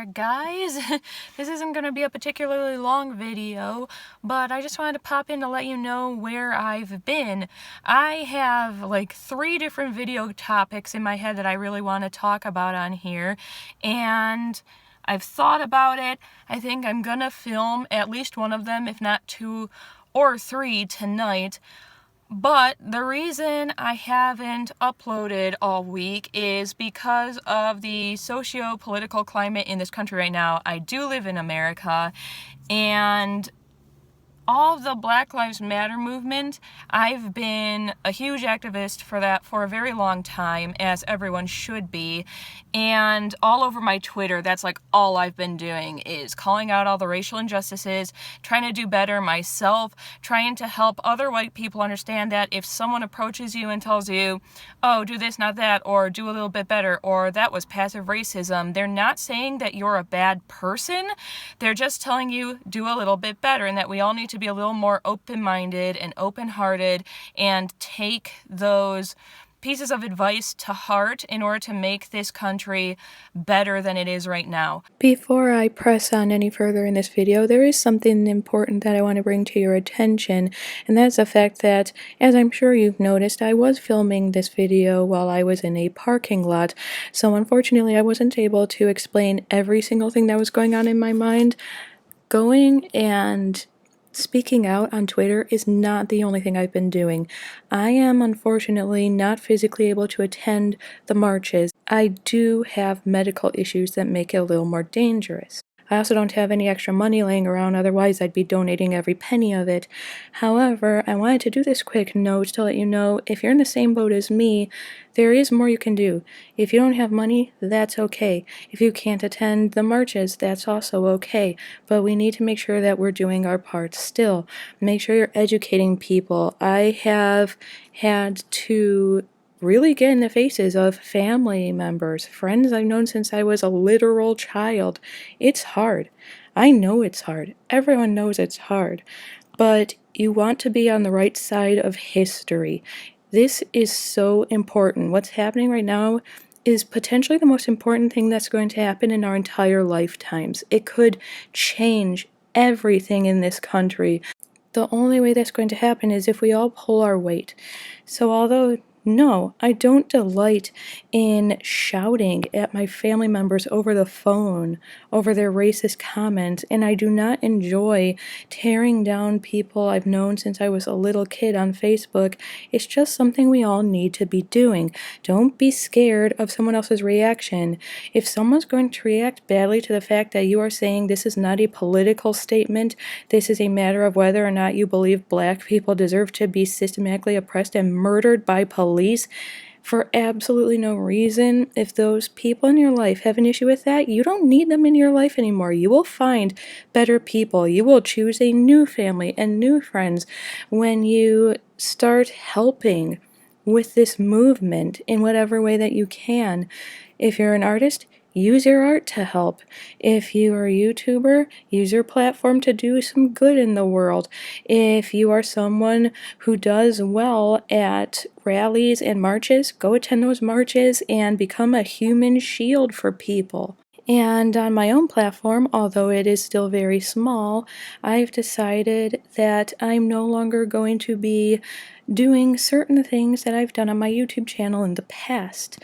there, guys. This isn't going to be a particularly long video, but I just wanted to pop in to let you know where I've been. I have like 3 different video topics in my head that I really want to talk about on here, and I've thought about it. I think I'm gonna film at least one of them, if not 2 or 3 tonight. But the reason I haven't uploaded all week is because of the socio-political climate in this country right now. I do live in America, and all of the Black Lives Matter movement, I've been a huge activist for that for a very long time, as everyone should be, and all over my Twitter, that's like all I've been doing is calling out all the racial injustices, trying to do better myself, trying to help other white people understand that if someone approaches you and tells you, oh, do this, not that, or do a little bit better, or that was passive racism, they're not saying that you're a bad person, they're just telling you do a little bit better, and that we all need to be a little more open-minded and open-hearted and take those pieces of advice to heart in order to make this country better than it is right now. Before I press on any further in this video, there is something important that I want to bring to your attention, and that's the fact that, as I'm sure you've noticed, I was filming this video while I was in a parking lot, so unfortunately I wasn't able to explain every single thing that was going on in my mind. Going and speaking out on Twitter is not the only thing I've been doing. I am unfortunately not physically able to attend the marches. I do have medical issues that make it a little more dangerous. I also don't have any extra money laying around, otherwise I'd be donating every penny of it. However, I wanted to do this quick note to let you know, if you're in the same boat as me, there is more you can do. If you don't have money, that's okay. If you can't attend the marches, that's also okay. But we need to make sure that we're doing our part still. Make sure you're educating people. I have had to really get in the faces of family members, friends I've known since I was a literal child. It's hard. I know it's hard. Everyone knows it's hard. But you want to be on the right side of history. This is so important. What's happening right now is potentially the most important thing that's going to happen in our entire lifetimes. It could change everything in this country. The only way that's going to happen is if we all pull our weight. So although no, I don't delight in shouting at my family members over the phone, over their racist comments, and I do not enjoy tearing down people I've known since I was a little kid on Facebook. It's just something we all need to be doing. Don't be scared of someone else's reaction. If someone's going to react badly to the fact that you are saying this is not a political statement, this is a matter of whether or not you believe Black people deserve to be systematically oppressed and murdered by police for absolutely no reason, if those people in your life have an issue with that, you don't need them in your life anymore. You will find better people. You will choose a new family and new friends when you start helping with this movement in whatever way that you can. If you're an artist, use your art to help. If you are a YouTuber, use your platform to do some good in the world. If you are someone who does well at rallies and marches, go attend those marches and become a human shield for people. And on my own platform, although it is still very small, I've decided that I'm no longer going to be doing certain things that I've done on my YouTube channel in the past.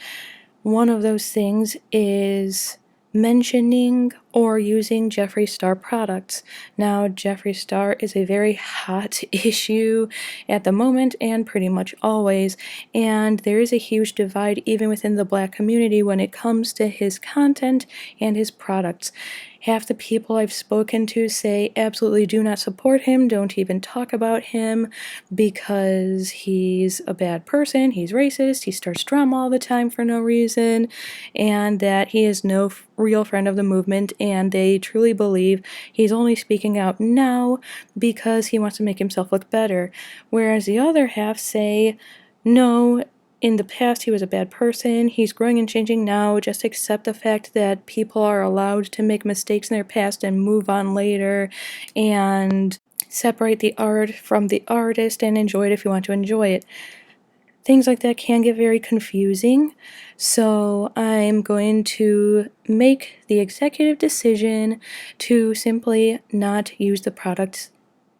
One of those things is mentioning or using Jeffree Star products. Now, Jeffree Star is a very hot issue at the moment and pretty much always, and there is a huge divide even within the Black community when it comes to his content and his products. Half the people I've spoken to say absolutely do not support him, don't even talk about him because he's a bad person, he's racist, he starts drama all the time for no reason, and that he is no real friend of the movement, and they truly believe he's only speaking out now because he wants to make himself look better. Whereas the other half say, no, in the past he was a bad person, he's growing and changing now, just accept the fact that people are allowed to make mistakes in their past and move on later, and separate the art from the artist and enjoy it if you want to enjoy it. things like that can get very confusing. So I'm going to make the executive decision to simply not use the products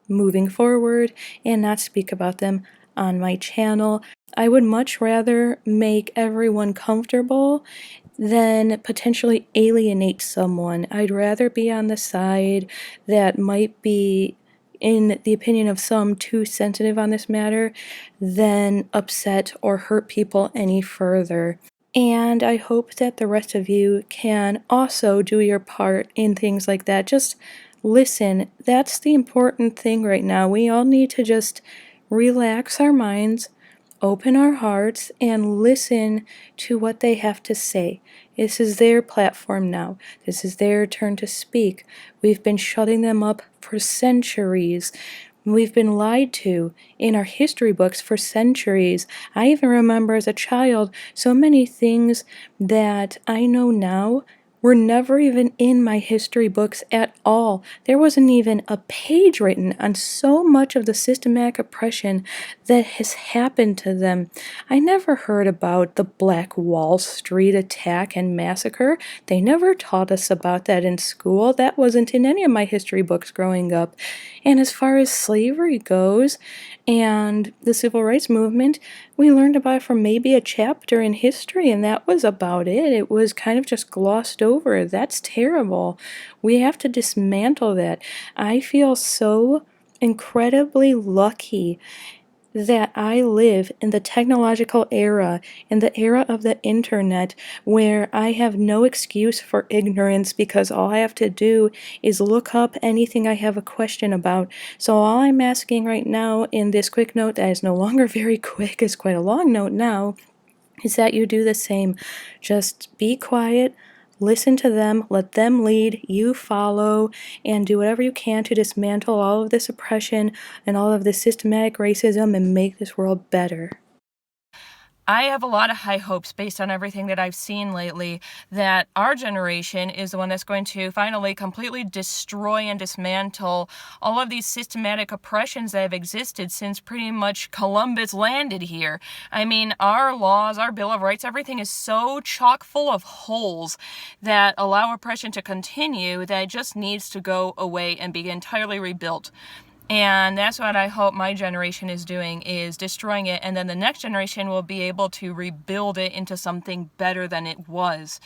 moving forward and not speak about them on my channel. I would much rather make everyone comfortable than potentially alienate someone. I'd rather be on the side that might be, in the opinion of some, too sensitive on this matter than upset or hurt people any further. And I hope that the rest of you can also do your part in things like that. Just listen. That's the important thing right now. We all need to just relax our minds, open our hearts, and listen to what they have to say. This is their platform now. This is their turn to speak. We've been shutting them up for centuries. We've been lied to in our history books for centuries. I even remember as a child so many things that I know now were never even in my history books at all. There wasn't even a page written on so much of the systematic oppression that has happened to them. I never heard about the Black Wall Street attack and massacre. They never taught us about that in school. That wasn't in any of my history books growing up. And as far as slavery goes and the civil rights movement, we learned about it from maybe a chapter in history, and that was about it. It was kind of just glossed over. That's terrible. We have to dismantle that. I feel so incredibly lucky that I live in the technological era, in the era of the internet, where I have no excuse for ignorance because all I have to do is look up anything I have a question about. So all I'm asking right now in this quick note that is no longer very quick, it's quite a long note now, is that you do the same. Just be quiet, listen to them, let them lead, you follow, and do whatever you can to dismantle all of this oppression and all of this systematic racism and make this world better. I have a lot of high hopes based on everything that I've seen lately that our generation is the one that's going to finally completely destroy and dismantle all of these systematic oppressions that have existed since pretty much Columbus landed here. I mean, our laws, our Bill of Rights, everything is so chock full of holes that allow oppression to continue that it just needs to go away and be entirely rebuilt. And that's what I hope my generation is doing, is destroying it, and then the next generation will be able to rebuild it into something better than it was.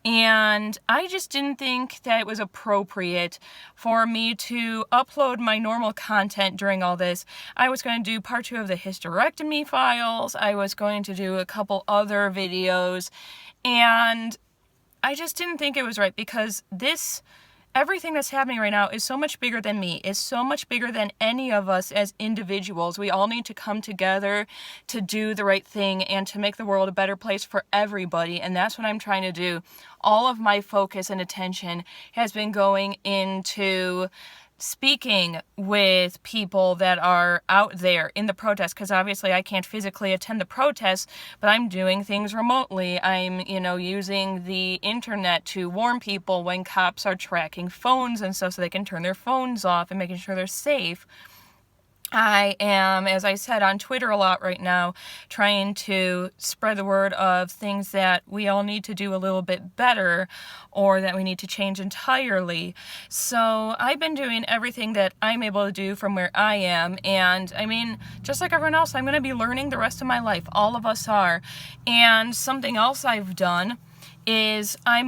And I just didn't think that it was appropriate for me to upload my normal content during all this. I was going to do part 2 of the hysterectomy files. I was going to do a couple other videos. And I just didn't think it was right because everything that's happening right now is so much bigger than me, is so much bigger than any of us as individuals. We all need to come together to do the right thing and to make the world a better place for everybody, and that's what I'm trying to do. All of my focus and attention has been going into speaking with people that are out there in the protests, because obviously I can't physically attend the protests, but I'm doing things remotely. I'm, using the internet to warn people when cops are tracking phones and stuff so they can turn their phones off and making sure they're safe. I am, as I said, on Twitter a lot right now, trying to spread the word of things that we all need to do a little bit better or that we need to change entirely. So I've been doing everything that I'm able to do from where I am, and I mean, just like everyone else, I'm going to be learning the rest of my life. All of us are. And something else I've done is I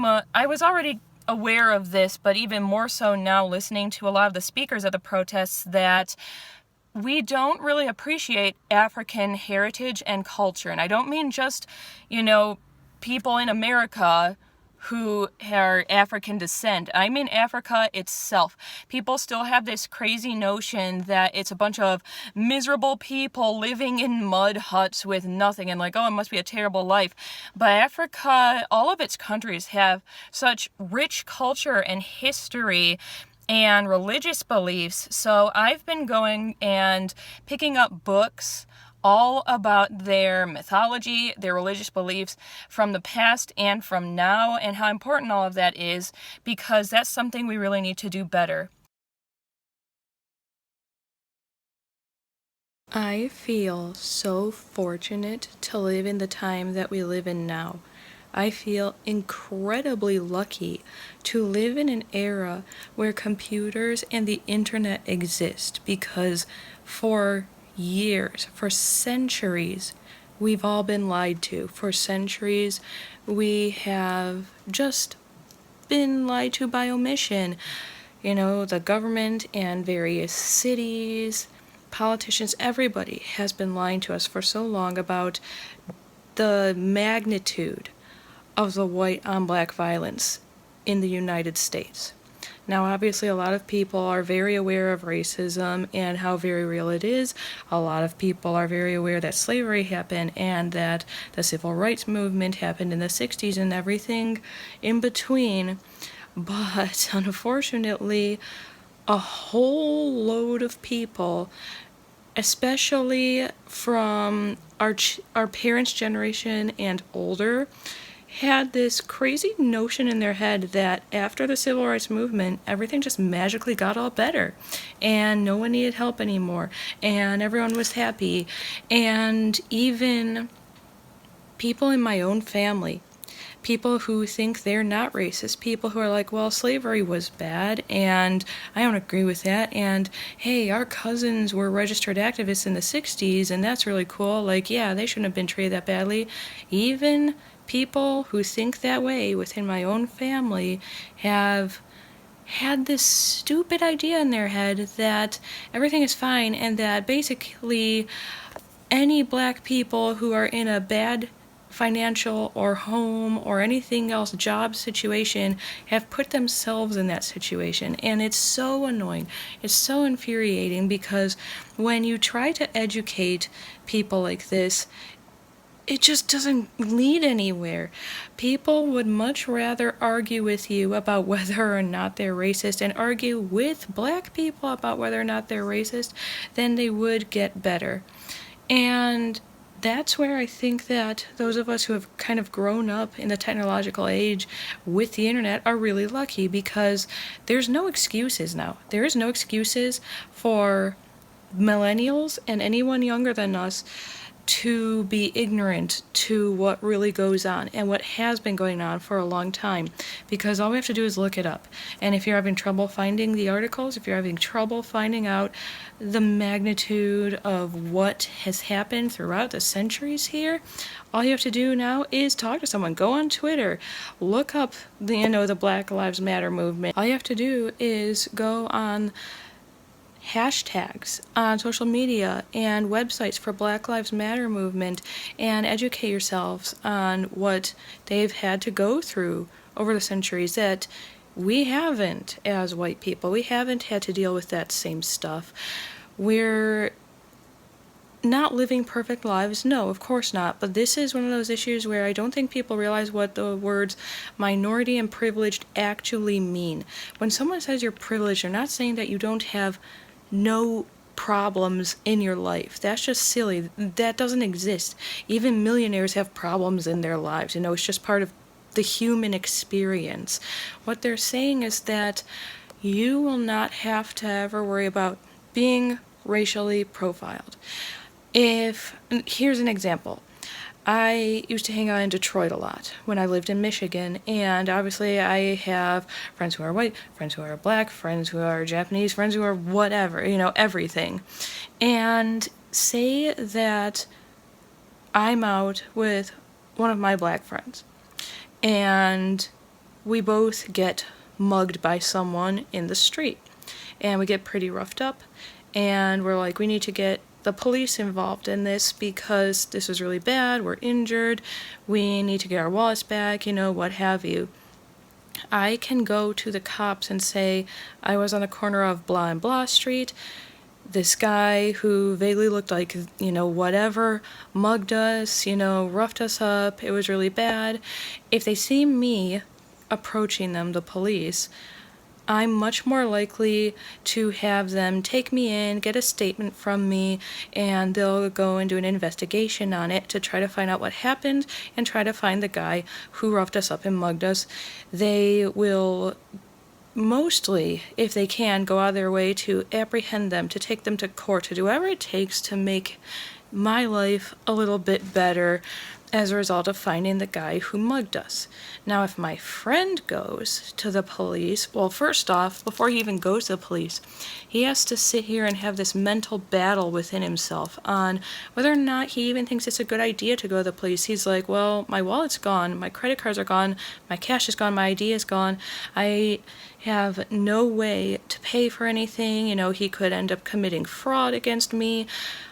was already aware of this, but even more so now listening to a lot of the speakers at the protests, that we don't really appreciate African heritage and culture. And I don't mean just, people in America who are African descent. I mean Africa itself. People still have this crazy notion that it's a bunch of miserable people living in mud huts with nothing and it must be a terrible life. But Africa, all of its countries have such rich culture and history and religious beliefs. So I've been going and picking up books all about their mythology, their religious beliefs from the past and from now, and how important all of that is, because that's something we really need to do better. I feel so fortunate to live in the time that we live in now. I feel incredibly lucky to live in an era where computers and the internet exist because for years, for centuries, we've all been lied to. For centuries, we have just been lied to by omission. You know, the government and various cities, politicians, everybody has been lying to us for so long about the magnitude of the white on black violence in the United States. Now, obviously, a lot of people are very aware of racism and how very real it is. A lot of people are very aware that slavery happened and that the civil rights movement happened in the 60s and everything in between. But unfortunately, a whole load of people, especially from our parents' generation and older, had this crazy notion in their head that after the civil rights movement, everything just magically got all better and no one needed help anymore and everyone was happy. And even people in my own family, people who think they're not racist, people who are like, well, slavery was bad and I don't agree with that, and hey, our cousins were registered activists in the 60s and that's really cool, like, yeah, they shouldn't have been treated that badly. Even people who think that way within my own family have had this stupid idea in their head that everything is fine and that basically any black people who are in a bad financial or home or anything else job situation have put themselves in that situation. And it's so annoying, it's so infuriating, because when you try to educate people like this, it just doesn't lead anywhere. People would much rather argue with you about whether or not they're racist and argue with black people about whether or not they're racist than they would get better. And that's where I think that those of us who have kind of grown up in the technological age with the internet are really lucky, because there's no excuses now. There is no excuses for millennials and anyone younger than us to be ignorant to what really goes on and what has been going on for a long time, because all we have to do is look it up. And if you're having trouble finding the articles, if you're having trouble finding out the magnitude of what has happened throughout the centuries here, all you have to do now is talk to someone. Go on Twitter, look up the Black Lives Matter movement. All you have to do is go on hashtags on social media and websites for Black Lives Matter movement and educate yourselves on what they've had to go through over the centuries that we haven't, as white people. We haven't had to deal with that same stuff. We're not living perfect lives, no, of course not, but this is one of those issues where I don't think people realize what the words minority and privileged actually mean. When someone says you're privileged, they're not saying that you don't have no problems in your life. That's just silly. That doesn't exist. Even millionaires have problems in their lives. It's just part of the human experience. What they're saying is that you will not have to ever worry about being racially profiled. Here's an example. I used to hang out in Detroit a lot when I lived in Michigan, and obviously I have friends who are white, friends who are black, friends who are Japanese, friends who are whatever, everything. And say that I'm out with one of my black friends, and we both get mugged by someone in the street, and we get pretty roughed up, and we're like, we need to get the police involved in this because this is really bad, we're injured, we need to get our wallets back, what have you. I can go to the cops and say, I was on the corner of blah and blah street, this guy who vaguely looked like, whatever, mugged us, roughed us up, it was really bad. If they see me approaching them, the police, I'm much more likely to have them take me in, get a statement from me, and they'll go and do an investigation on it to try to find out what happened and try to find the guy who roughed us up and mugged us. They will mostly, if they can, go out of their way to apprehend them, to take them to court, to do whatever it takes to make my life a little bit better as a result of finding the guy who mugged us. Now, if my friend goes to the police, well, first off, before he even goes to the police, he has to sit here and have this mental battle within himself on whether or not he even thinks it's a good idea to go to the police. He's like, well, my wallet's gone, my credit cards are gone, my cash is gone, my ID is gone, I have no way to pay for anything, he could end up committing fraud against me.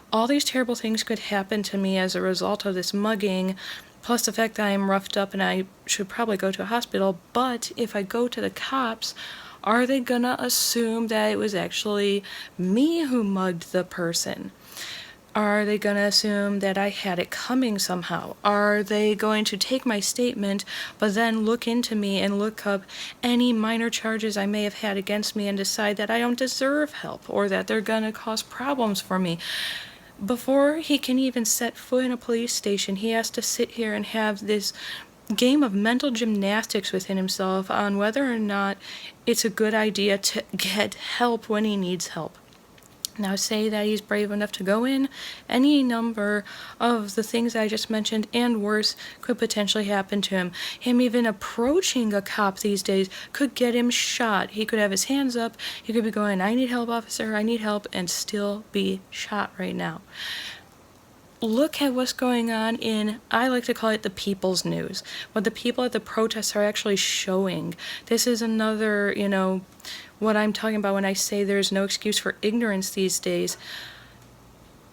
All these terrible things could happen to me as a result of this mugging, plus the fact that I am roughed up and I should probably go to a hospital. But if I go to the cops, are they gonna assume that it was actually me who mugged the person? Are they going to assume that I had it coming somehow? Are they going to take my statement, but then look into me and look up any minor charges I may have had against me and decide that I don't deserve help or that they're going to cause problems for me? Before he can even set foot in a police station, he has to sit here and have this game of mental gymnastics within himself on whether or not it's a good idea to get help when he needs help. Now, say that he's brave enough to go in, any number of the things I just mentioned and worse could potentially happen to him. Him even approaching a cop these days could get him shot. He could have his hands up, he could be going, I need help, officer, I need help, and still be shot right now. Look at what's going on in, I like to call it the people's news, what the people at the protests are actually showing. This is another, what I'm talking about when I say there's no excuse for ignorance these days.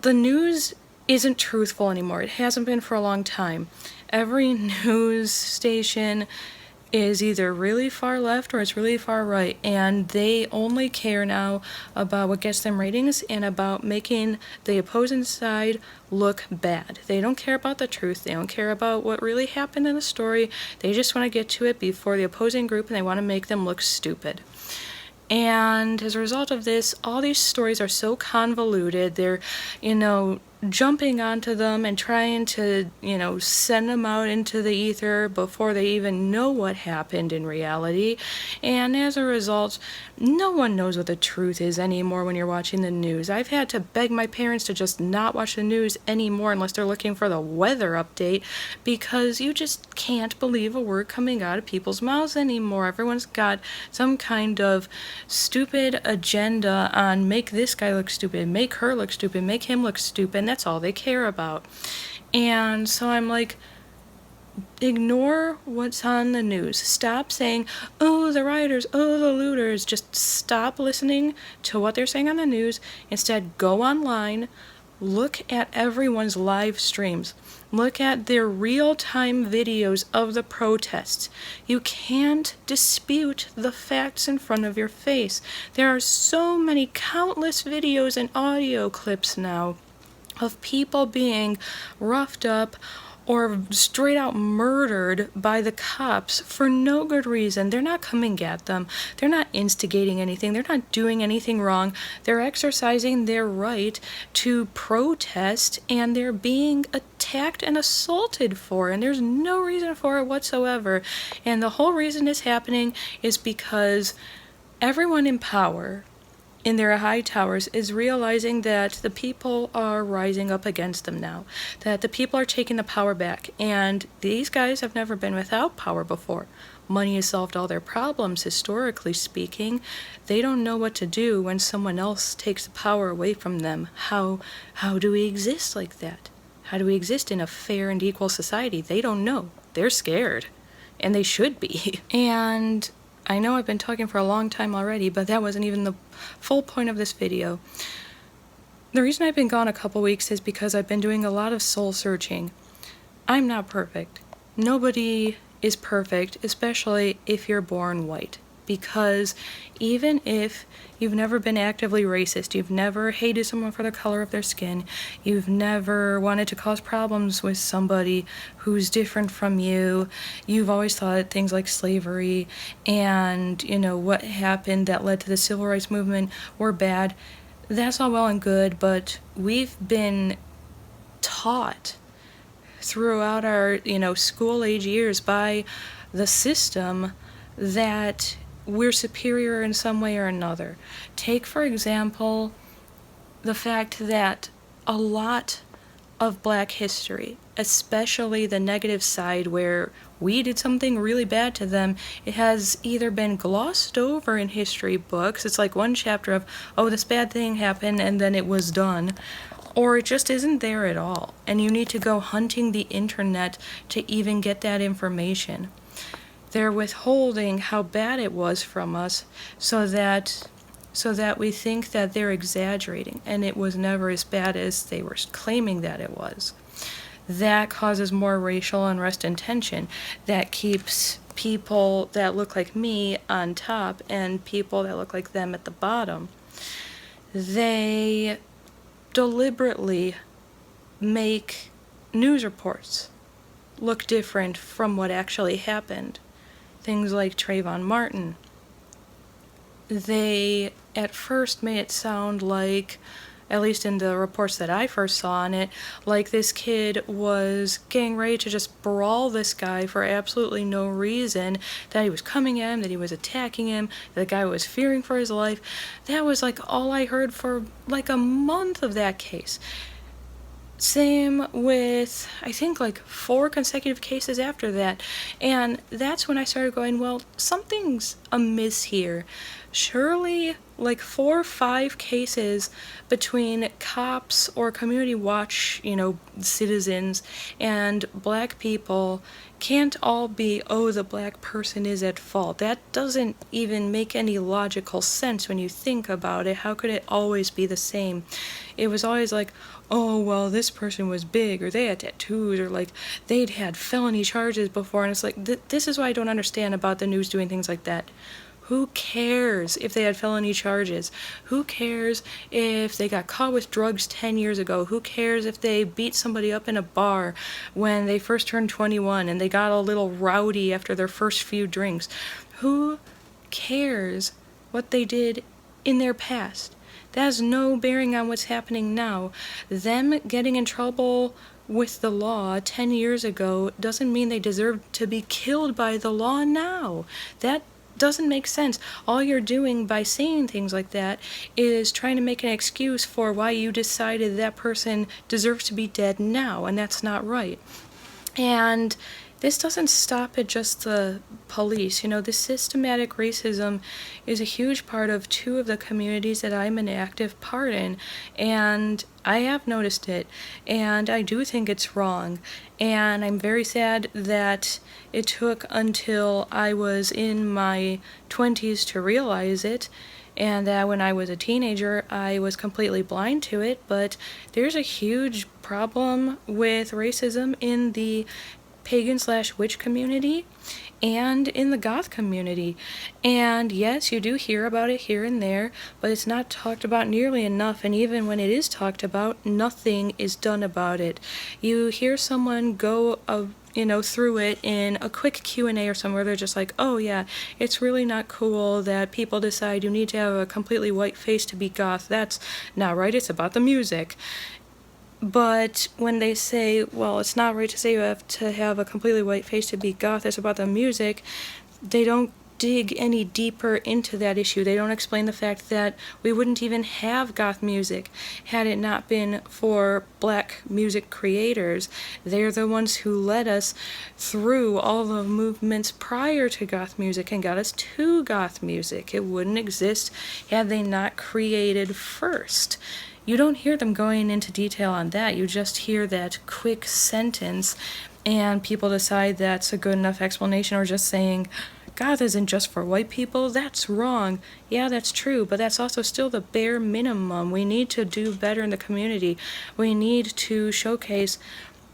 The news isn't truthful anymore. It hasn't been for a long time. Every news station is either really far left or it's really far right, and they only care now about what gets them ratings and about making the opposing side look bad. They don't care about the truth. They don't care about what really happened in the story. They just want to get to it before the opposing group, and they want to make them look stupid. And as a result of this, all these stories are so convoluted. They're, jumping onto them and trying to, send them out into the ether before they even know what happened in reality. And as a result, no one knows what the truth is anymore when you're watching the news. I've had to beg my parents to just not watch the news anymore unless they're looking for the weather update, because you just can't believe a word coming out of people's mouths anymore. Everyone's got some kind of stupid agenda on make this guy look stupid, make her look stupid, make him look stupid, and that's all they care about. And so I'm like, ignore what's on the news. Stop saying, oh, the rioters, oh, the looters. Just stop listening to what they're saying on the news. Instead, go online, look at everyone's live streams. Look at their real-time videos of the protests. You can't dispute the facts in front of your face. There are so many countless videos and audio clips now of people being roughed up or straight out murdered by the cops for no good reason. They're not coming at them. They're not instigating anything. They're not doing anything wrong. They're exercising their right to protest, and they're being attacked and assaulted for, and there's no reason for it whatsoever. And the whole reason it's happening is because everyone in power in their high towers is realizing that the people are rising up against them now, that the people are taking the power back, and these guys have never been without power before. Money has solved all their problems, historically speaking. They don't know what to do when someone else takes the power away from them. How do we exist like that? How do we exist in a fair and equal society? They don't know. They're scared, and they should be. And I know I've been talking for a long time already, but that wasn't even the full point of this video. The reason I've been gone a couple weeks is because I've been doing a lot of soul searching. I'm not perfect. Nobody is perfect, especially if you're born white. Because even if you've never been actively racist, you've never hated someone for the color of their skin, you've never wanted to cause problems with somebody who's different from you, you've always thought things like slavery and, what happened that led to the civil rights movement were bad, that's all well and good, but we've been taught throughout our, school age years by the system that we're superior in some way or another. Take, for example, the fact that a lot of Black history, especially the negative side where we did something really bad to them, it has either been glossed over in history books, it's like one chapter of, oh, this bad thing happened and then it was done, or it just isn't there at all, and you need to go hunting the internet to even get that information. They're withholding how bad it was from us so that we think that they're exaggerating, and it was never as bad as they were claiming that it was. That causes more racial unrest and tension. That keeps people that look like me on top and people that look like them at the bottom. They deliberately make news reports look different from what actually happened. Things like Trayvon Martin. They at first made it sound like, at least in the reports that I first saw on it, like this kid was getting ready to just brawl this guy for absolutely no reason, that he was coming at him, that he was attacking him, that the guy was fearing for his life. That was like all I heard for like a month of that case. Same with, I think, like 4 consecutive cases after that. And that's when I started going, well, something's amiss here. Surely, like 4 or 5 cases between cops or community watch, citizens and Black people can't all be, oh, the Black person is at fault. That doesn't even make any logical sense when you think about it. How could it always be the same? It was always like, oh, well, this person was big, or they had tattoos, or like they'd had felony charges before, and it's like, this is what I don't understand about the news doing things like that. Who cares if they had felony charges? Who cares if they got caught with drugs 10 years ago? Who cares if they beat somebody up in a bar when they first turned 21 and they got a little rowdy after their first few drinks? Who cares what they did in their past? That has no bearing on what's happening now. Them getting in trouble with the law 10 years ago doesn't mean they deserve to be killed by the law now. That doesn't make sense. All you're doing by saying things like that is trying to make an excuse for why you decided that person deserves to be dead now, and that's not right. And this doesn't stop at just the police. This systematic racism is a huge part of 2 of the communities that I'm an active part in, and I have noticed it, and I do think it's wrong, and I'm very sad that it took until I was in my 20s to realize it, and that when I was a teenager, I was completely blind to it. But there's a huge problem with racism in the pagan/witch community and in the goth community. And yes, you do hear about it here and there, but it's not talked about nearly enough, and even when it is talked about, nothing is done about it. You hear someone go through it in a quick Q&A or somewhere, they're just like, oh yeah, it's really not cool that people decide you need to have a completely white face to be goth. That's not right, it's about the music. But when they say, well, it's not right to say you have to have a completely white face to be goth, it's about the music, they don't dig any deeper into that issue. They don't explain the fact that we wouldn't even have goth music had it not been for Black music creators. They're the ones who led us through all the movements prior to goth music and got us to goth music. It wouldn't exist had they not created first. You don't hear them going into detail on that. You just hear that quick sentence, and people decide that's a good enough explanation, or just saying, goth isn't just for white people. That's wrong. Yeah, that's true, but that's also still the bare minimum. We need to do better in the community. We need to showcase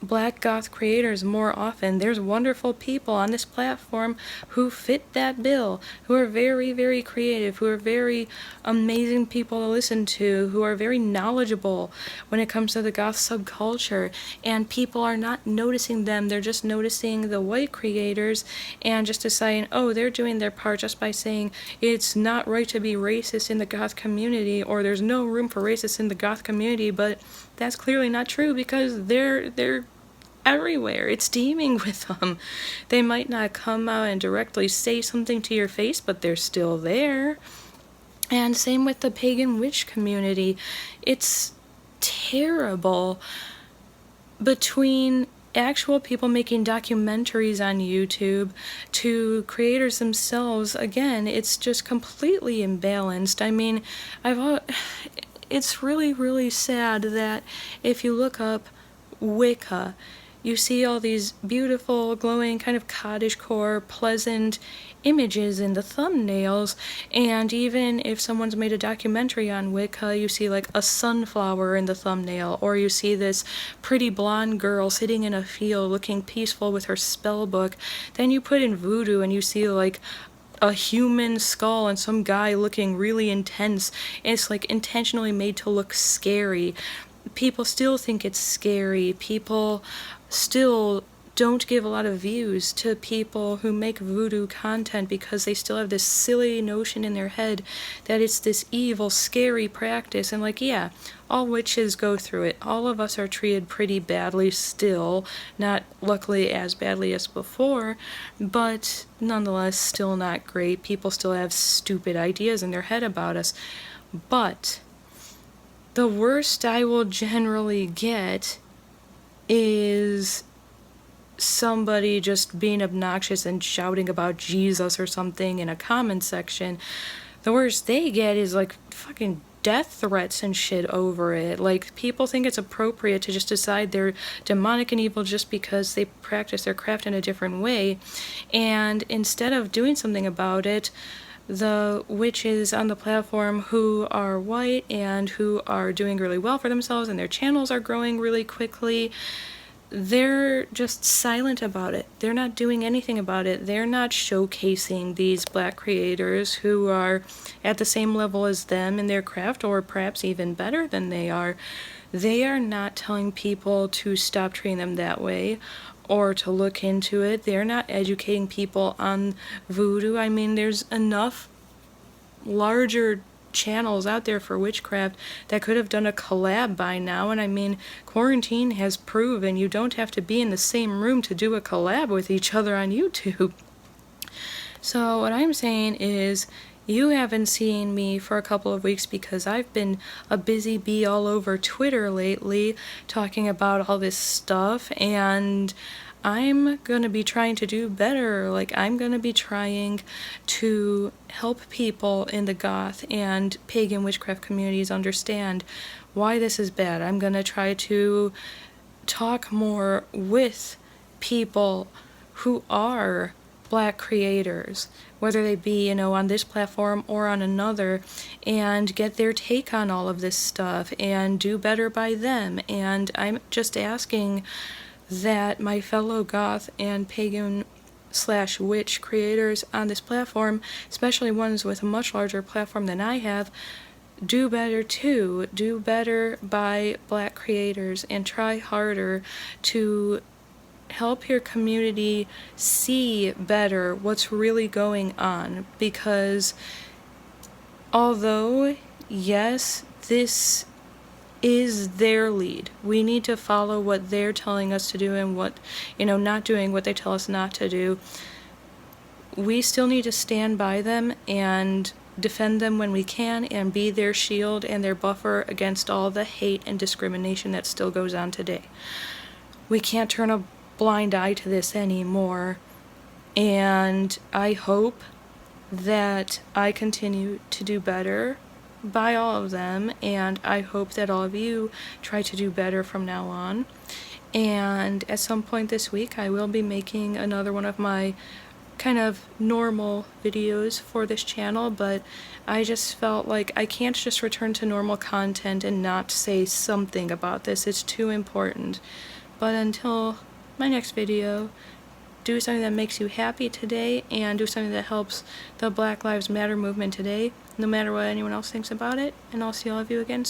Black goth creators more often. There's wonderful people on this platform who fit that bill, who are very, very creative, who are very amazing people to listen to, who are very knowledgeable when it comes to the goth subculture, and people are not noticing them. They're just noticing the white creators and just deciding, oh, they're doing their part just by saying it's not right to be racist in the goth community, or there's no room for racists in the goth community. But that's clearly not true, because they're everywhere. It's teeming with them. They might not come out and directly say something to your face, but they're still there. And same with the pagan witch community. It's terrible. Between actual people making documentaries on YouTube to creators themselves, again, it's just completely imbalanced. I mean, it's really, really sad that if you look up Wicca, you see all these beautiful, glowing, kind of cottagecore, pleasant images in the thumbnails, and even if someone's made a documentary on Wicca, you see like a sunflower in the thumbnail, or you see this pretty blonde girl sitting in a field looking peaceful with her spell book. Then you put in voodoo and you see like a human skull and some guy looking really intense. It's like intentionally made to look scary. People still think it's scary. People still don't give a lot of views to people who make voodoo content because they still have this silly notion in their head that it's this evil, scary practice. And like, yeah, all witches go through it. All of us are treated pretty badly still, not luckily as badly as before, but nonetheless still not great. People still have stupid ideas in their head about us. But the worst I will generally get is somebody just being obnoxious and shouting about Jesus or something in a comment section. The worst they get is like fucking death threats and shit over it. Like, people think it's appropriate to just decide they're demonic and evil just because they practice their craft in a different way, and instead of doing something about it, the witches on the platform who are white and who are doing really well for themselves and their channels are growing really quickly, they're just silent about it. They're not doing anything about it. They're not showcasing these black creators who are at the same level as them in their craft, or perhaps even better than they are. They are not telling people to stop treating them that way or to look into it. They're not educating people on voodoo. I mean, there's enough larger channels out there for witchcraft that could have done a collab by now, and I mean, quarantine has proven you don't have to be in the same room to do a collab with each other on YouTube. So what I'm saying is, you haven't seen me for a couple of weeks because I've been a busy bee all over Twitter lately talking about all this stuff, and I'm gonna be trying to do better. Like, I'm gonna be trying to help people in the goth and pagan witchcraft communities understand why this is bad. I'm gonna try to talk more with people who are black creators, whether they be, you know, on this platform or on another, and get their take on all of this stuff and do better by them. And I'm just asking that my fellow goth and pagan / witch creators on this platform, especially ones with a much larger platform than I have, do better too. Do better by black creators and try harder to help your community see better what's really going on. Because although, yes, this is their lead, we need to follow what they're telling us to do and what, you know, not doing what they tell us not to do. We still need to stand by them and defend them when we can and be their shield and their buffer against all the hate and discrimination that still goes on today. We can't turn a blind eye to this anymore, and I hope that I continue to do better by all of them, and I hope that all of you try to do better from now on. And at some point this week I will be making another one of my kind of normal videos for this channel, but I just felt like I can't just return to normal content and not say something about this. It's too important. But until my next video, do something that makes you happy today, and do something that helps the Black Lives Matter movement today, no matter what anyone else thinks about it, and I'll see all of you again soon.